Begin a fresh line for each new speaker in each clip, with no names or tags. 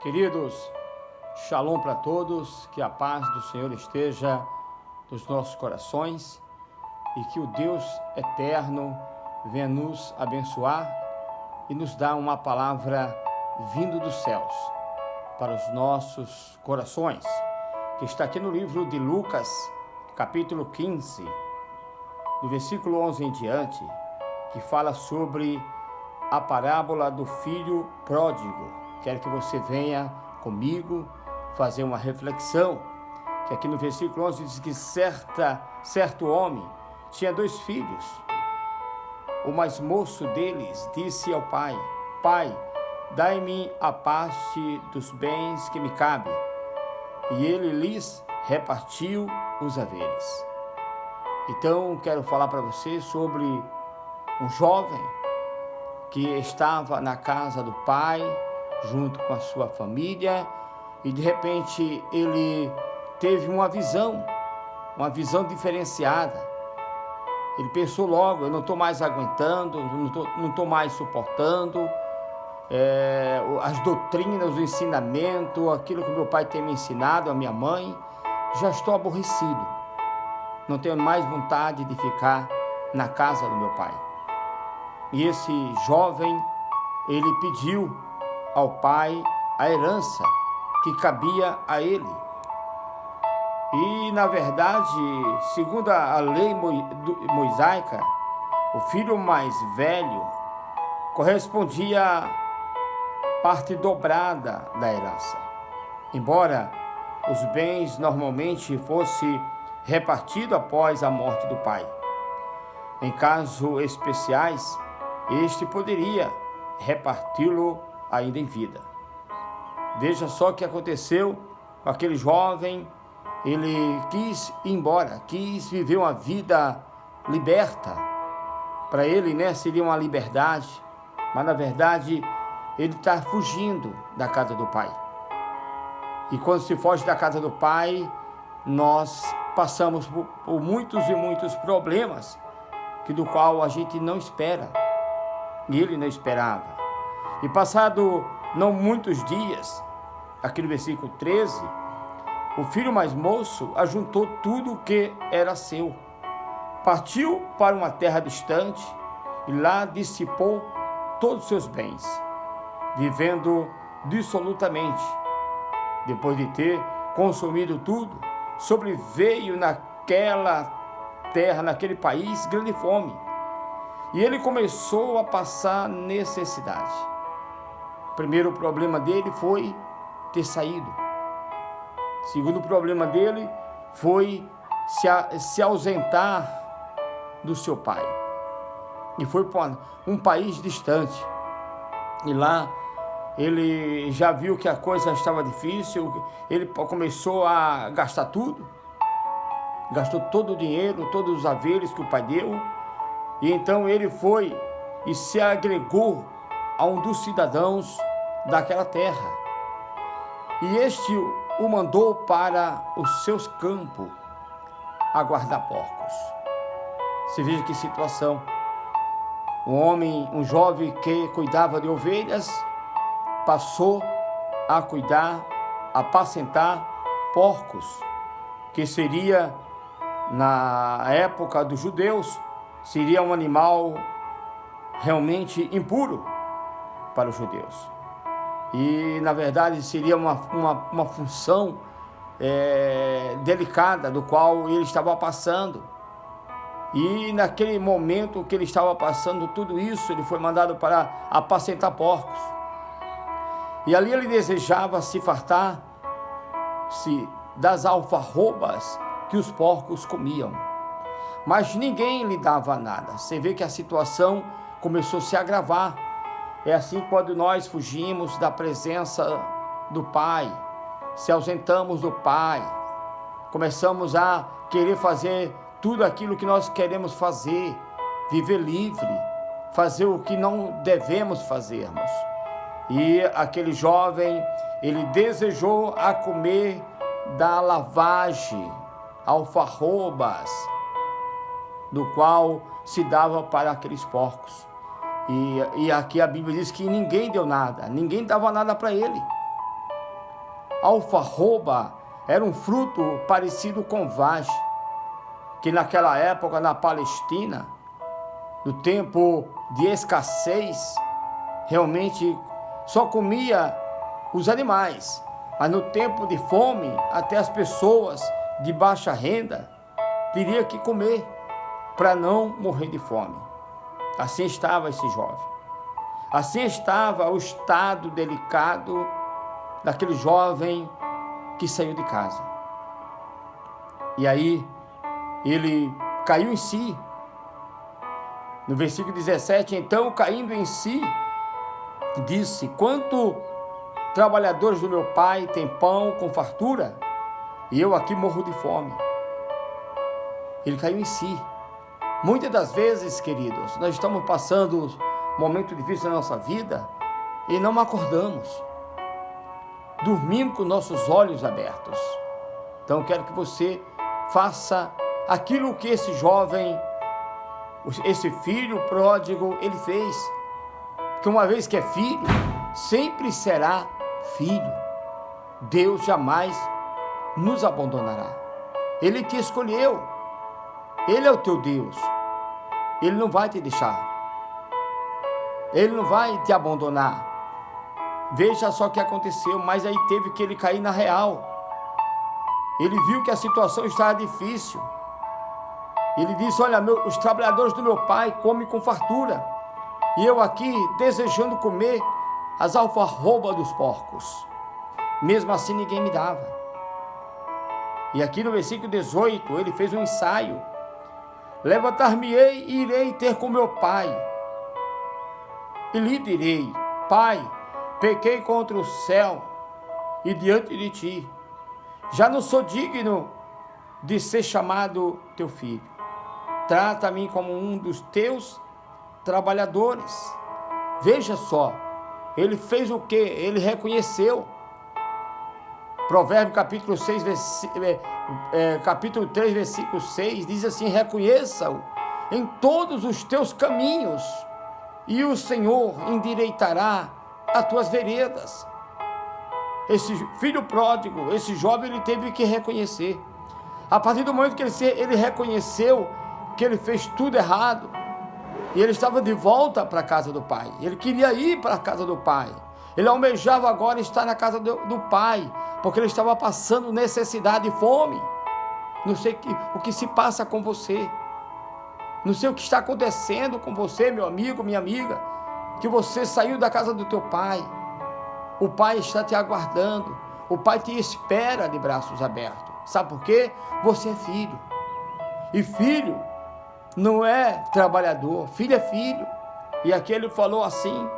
Queridos, shalom para todos, que a paz do Senhor esteja nos nossos corações e que o Deus eterno venha nos abençoar e nos dar uma palavra vindo dos céus para os nossos corações, que está aqui no livro de Lucas, capítulo 15, do versículo 11 em diante, que fala sobre a parábola do filho pródigo. Quero que você venha comigo fazer uma reflexão, que aqui no versículo 11 diz que certo homem tinha 2 filhos. O mais moço deles disse ao pai: Pai, dai-me a parte dos bens que me cabe. E ele lhes repartiu os haveres. Então, quero falar para você sobre um jovem que estava na casa do pai, junto com a sua família, e de repente ele teve uma visão diferenciada. Ele pensou logo: eu não estou mais aguentando, não estou mais suportando as doutrinas, o ensinamento, aquilo que meu pai tem me ensinado, a minha mãe. Já estou aborrecido, não tenho mais vontade de ficar na casa do meu pai. E esse jovem, ele pediu ao pai a herança que cabia a ele. E, na verdade, segundo a lei mosaica, o filho mais velho correspondia à parte dobrada da herança. Embora os bens normalmente fossem repartidos após a morte do pai. Em casos especiais, este poderia reparti-lo ainda em vida. Veja só o que aconteceu com aquele jovem. Ele quis ir embora, quis viver uma vida liberta. Para ele, seria uma liberdade, mas na verdade ele está fugindo da casa do pai. E quando se foge da casa do pai, nós passamos por muitos e muitos problemas, do qual a gente não espera, e ele não esperava. E passado não muitos dias, aqui no versículo 13, o filho mais moço ajuntou tudo o que era seu, partiu para uma terra distante e lá dissipou todos os seus bens, vivendo dissolutamente. Depois de ter consumido tudo, sobreveio naquela terra, naquele país, grande fome, e ele começou a passar necessidade. O primeiro problema dele foi ter saído. O segundo problema dele foi se ausentar do seu pai. E foi para um país distante. E lá ele já viu que a coisa estava difícil, ele começou a gastar tudo. Gastou todo o dinheiro, todos os haveres que o pai deu. E então ele foi e se agregou a um dos cidadãos daquela terra. E este o mandou para os seus campos a guardar porcos. Você veja que situação. Um jovem que cuidava de ovelhas, passou a cuidar, a apacentar porcos, que seria, na época dos judeus, seria um animal realmente impuro para os judeus. E, na verdade, seria uma função delicada, do qual ele estava passando. E, naquele momento que ele estava passando tudo isso, ele foi mandado para apacentar porcos. E ali ele desejava se fartar das alfarrobas que os porcos comiam. Mas ninguém lhe dava nada. Você vê que a situação começou a se agravar. É assim quando nós fugimos da presença do Pai, se ausentamos do Pai, começamos a querer fazer tudo aquilo que nós queremos fazer, viver livre, fazer o que não devemos fazermos. E aquele jovem, ele desejou a comer da lavagem, alfarrobas, do qual se dava para aqueles porcos. E aqui a Bíblia diz que ninguém deu nada, ninguém dava nada para ele. alfarroba era um fruto parecido com vagem, que naquela época na Palestina, no tempo de escassez, realmente só comia os animais, mas no tempo de fome, até as pessoas de baixa renda teriam que comer para não morrer de fome. Assim estava esse jovem. Assim estava o estado delicado daquele jovem que saiu de casa. E aí ele caiu em si. No versículo 17, então, caindo em si, disse: quanto trabalhadores do meu pai têm pão com fartura, e eu aqui morro de fome. Ele caiu em si. Muitas das vezes, queridos, nós estamos passando momentos difíceis na nossa vida e não acordamos. Dormimos com nossos olhos abertos. Então, eu quero que você faça aquilo que esse jovem, esse filho pródigo, ele fez. Porque uma vez que é filho, sempre será filho. Deus jamais nos abandonará. Ele te escolheu. Ele é o teu Deus. Ele não vai te deixar. Ele não vai te abandonar. Veja só o que aconteceu, mas aí teve que ele cair na real. Ele viu que a situação estava difícil. Ele disse: olha, os trabalhadores do meu pai comem com fartura, e eu aqui desejando comer as alfarrobas dos porcos. Mesmo assim ninguém me dava. E aqui no versículo 18, ele fez um ensaio: levantar-me-ei e irei ter com meu pai, e lhe direi: pai, pequei contra o céu e diante de ti, já não sou digno de ser chamado teu filho. Trata-me como um dos teus trabalhadores. Veja só, ele fez o quê? Ele reconheceu. Provérbio capítulo 3, versículo 6, diz assim: reconheça-o em todos os teus caminhos, e o Senhor endireitará as tuas veredas. Esse filho pródigo, esse jovem, ele teve que reconhecer. A partir do momento que ele reconheceu que ele fez tudo errado, e ele estava de volta para a casa do pai, ele queria ir para a casa do pai, ele almejava agora estar na casa do pai, porque ele estava passando necessidade e fome. Não sei o que se passa com você, não sei o que está acontecendo com você, meu amigo, minha amiga, que você saiu da casa do teu pai. O pai está te aguardando, o pai te espera de braços abertos. Sabe por quê? Você é filho, e filho não é trabalhador, filho é filho. E aqui ele falou assim: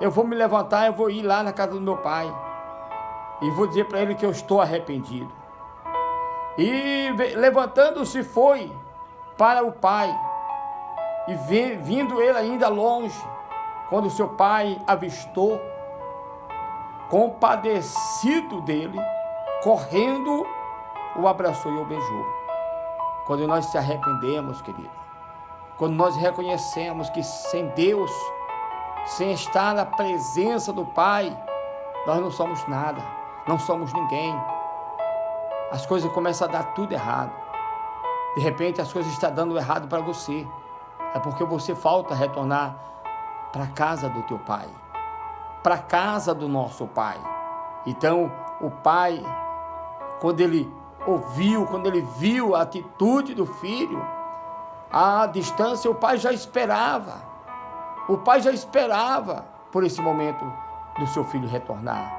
eu vou me levantar, eu vou ir lá na casa do meu pai, e vou dizer para ele que eu estou arrependido. E levantando-se foi para o pai, e vindo ele ainda longe, quando seu pai avistou, compadecido dele, correndo, o abraçou e o beijou. Quando nós se arrependemos, querido, quando nós reconhecemos que sem Deus, sem estar na presença do Pai, nós não somos nada, não somos ninguém. As coisas começam a dar tudo errado. De repente as coisas estão dando errado para você. É porque você falta retornar para a casa do teu Pai, para a casa do nosso Pai. Então o Pai, quando ele viu a atitude do filho, à distância, o pai já esperava. O pai já esperava por esse momento do seu filho retornar.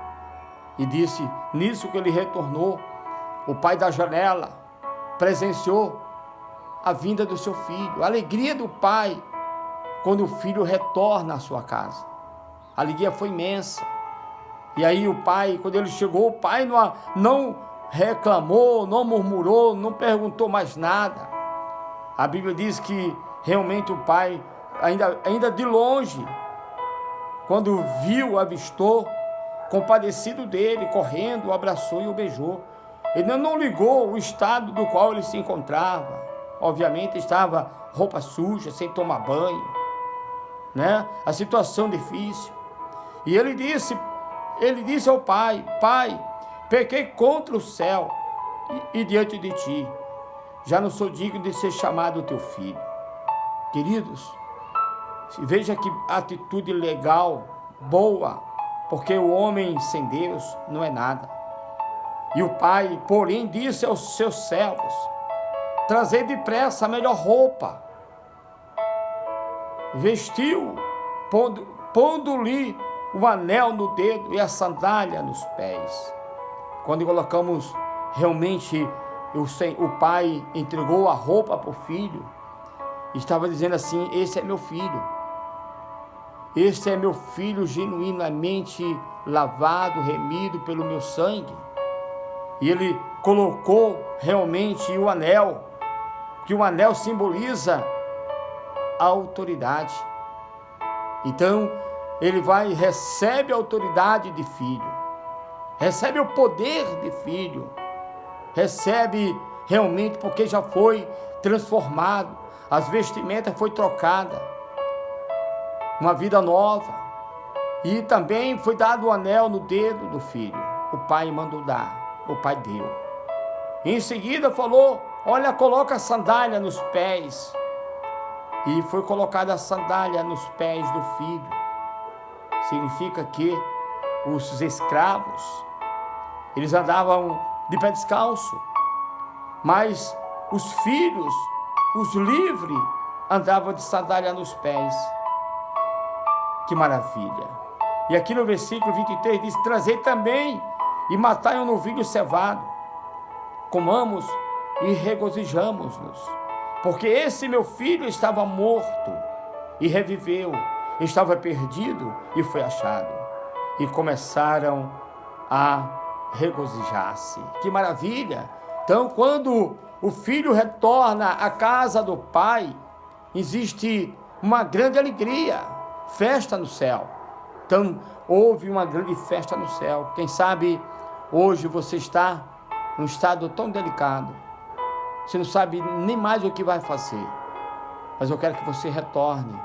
E disse, nisso que ele retornou, o pai da janela presenciou a vinda do seu filho, a alegria do pai quando o filho retorna à sua casa. A alegria foi imensa. E aí o pai, quando ele chegou, o pai não reclamou, não murmurou, não perguntou mais nada. A Bíblia diz que realmente o pai, ainda de longe, quando viu, avistou, compadecido dele, correndo, o abraçou e o beijou. Ele não ligou o estado do qual ele se encontrava. Obviamente estava roupa suja, sem tomar banho, né? A situação difícil. E ele disse ao pai: Pai, pequei contra o céu e diante de ti. Já não sou digno de ser chamado teu filho. Queridos, veja que atitude legal, boa, porque o homem sem Deus não é nada. E o pai, porém, disse aos seus servos: trazei depressa a melhor roupa. Vestiu, pondo-lhe o anel no dedo e a sandália nos pés. Quando colocamos realmente, o pai entregou a roupa para o filho, estava dizendo assim: esse é meu filho. Este é meu filho genuinamente lavado, remido pelo meu sangue. E ele colocou realmente o anel, que o anel simboliza a autoridade. Então, ele vai e recebe a autoridade de filho, recebe o poder de filho, recebe realmente porque já foi transformado, as vestimentas foi trocada, uma vida nova, e também foi dado o anel no dedo do filho. O pai mandou dar, o pai deu. E em seguida falou: olha, coloca a sandália nos pés. E foi colocada a sandália nos pés do filho. Significa que os escravos, eles andavam de pé descalço, mas os filhos, os livres, andavam de sandália nos pés. Que maravilha! E aqui no versículo 23 diz: trazei também e matai um novilho cevado, comamos e regozijamos-nos, porque esse meu filho estava morto e reviveu, estava perdido e foi achado. E começaram a regozijar-se. Que maravilha! Então, quando o filho retorna à casa do pai, existe uma grande alegria, festa no céu. Então, houve uma grande festa no céu. Quem sabe hoje você está num estado tão delicado, você não sabe nem mais o que vai fazer, mas eu quero que você retorne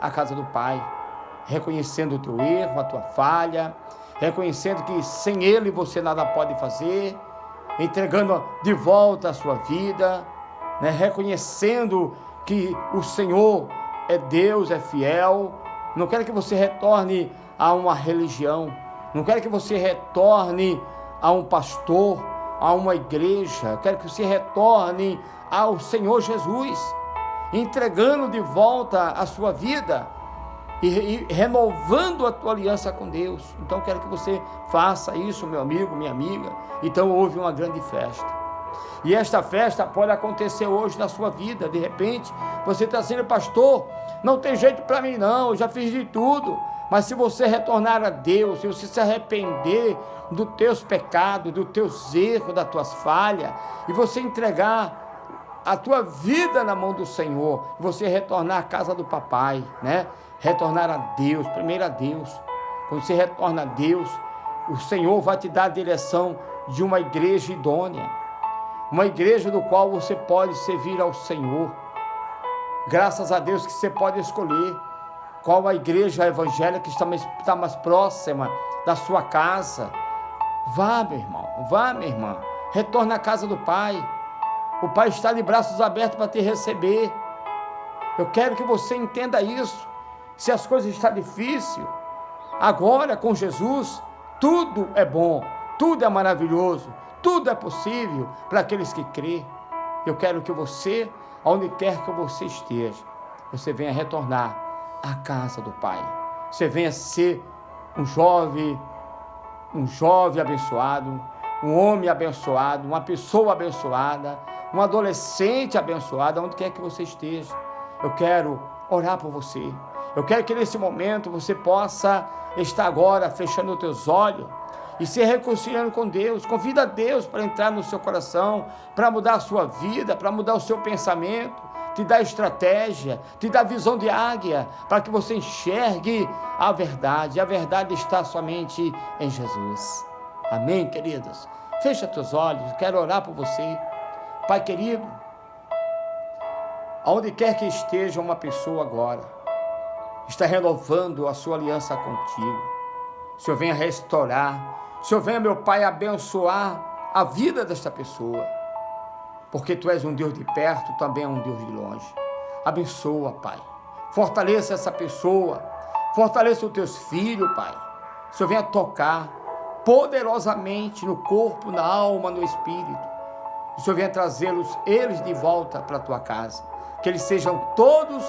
à casa do pai, reconhecendo o teu erro, a tua falha, reconhecendo que sem ele você nada pode fazer, entregando de volta a sua vida, né? Reconhecendo que o Senhor é Deus, é fiel. Não quero que você retorne a uma religião, não quero que você retorne a um pastor, a uma igreja. Eu quero que você retorne ao Senhor Jesus, entregando de volta a sua vida e renovando a tua aliança com Deus. Então, quero que você faça isso, meu amigo, minha amiga. Então, houve uma grande festa. E esta festa pode acontecer hoje na sua vida. De repente, você está sendo: pastor, não tem jeito para mim não, eu já fiz de tudo. Mas se você retornar a Deus, se você se arrepender dos teus pecados, dos teus erros, das tuas falhas, e você entregar a tua vida na mão do Senhor, você retornar à casa do papai, né? Retornar a Deus, primeiro a Deus. Quando você retorna a Deus, o Senhor vai te dar a direção de uma igreja idônea, uma igreja do qual você pode servir ao Senhor. Graças a Deus que você pode escolher qual a igreja evangélica que está mais próxima da sua casa. Vá, meu irmão, vá, minha irmã, retorne à casa do Pai. O Pai está de braços abertos para te receber. Eu quero que você entenda isso. Se as coisas estão difíceis, agora com Jesus, tudo é bom, tudo é maravilhoso, tudo é possível para aqueles que crêem. Eu quero que você, aonde quer que você esteja, você venha retornar à casa do Pai. Você venha ser um jovem abençoado, um homem abençoado, uma pessoa abençoada, um adolescente abençoado, onde quer que você esteja. Eu quero orar por você. Eu quero que nesse momento você possa estar agora fechando os teus olhos e se reconciliando com Deus. Convida Deus para entrar no seu coração, para mudar a sua vida, para mudar o seu pensamento, te dar estratégia, te dar visão de águia, para que você enxergue a verdade. A verdade está somente em Jesus. Amém, queridos? Fecha teus olhos, quero orar por você. Pai querido, aonde quer que esteja uma pessoa agora, está renovando a sua aliança contigo. O Senhor venha restaurar, O Senhor venha, meu Pai, abençoar a vida desta pessoa, porque Tu és um Deus de perto, também é um Deus de longe. Abençoa, Pai. Fortaleça essa pessoa, fortaleça os Teus filhos, Pai. O Senhor venha tocar poderosamente no corpo, na alma, no espírito. O Senhor venha eles de volta para a Tua casa. Que eles sejam todos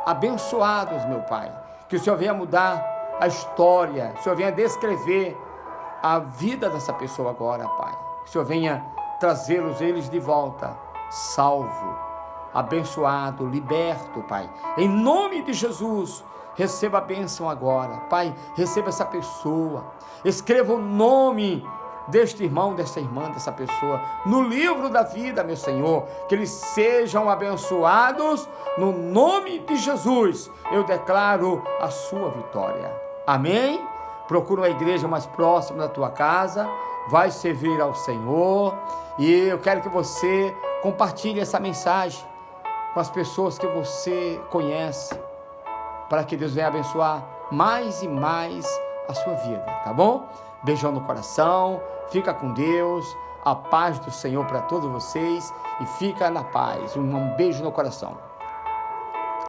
abençoados, meu Pai. Que o Senhor venha mudar a história, o Senhor venha descrever a vida dessa pessoa agora, Pai. Que o Senhor venha eles de volta, salvo, abençoado, liberto, Pai. Em nome de Jesus, receba a bênção agora, Pai. Receba essa pessoa. Escreva o nome deste irmão, desta irmã, dessa pessoa no livro da vida, meu Senhor. Que eles sejam abençoados no nome de Jesus. Eu declaro a sua vitória. Amém? Procura uma igreja mais próxima da tua casa, vai servir ao Senhor, e eu quero que você compartilhe essa mensagem com as pessoas que você conhece, para que Deus venha abençoar mais e mais a sua vida, tá bom? Beijão no coração, fica com Deus, a paz do Senhor para todos vocês, e fica na paz. Um beijo no coração.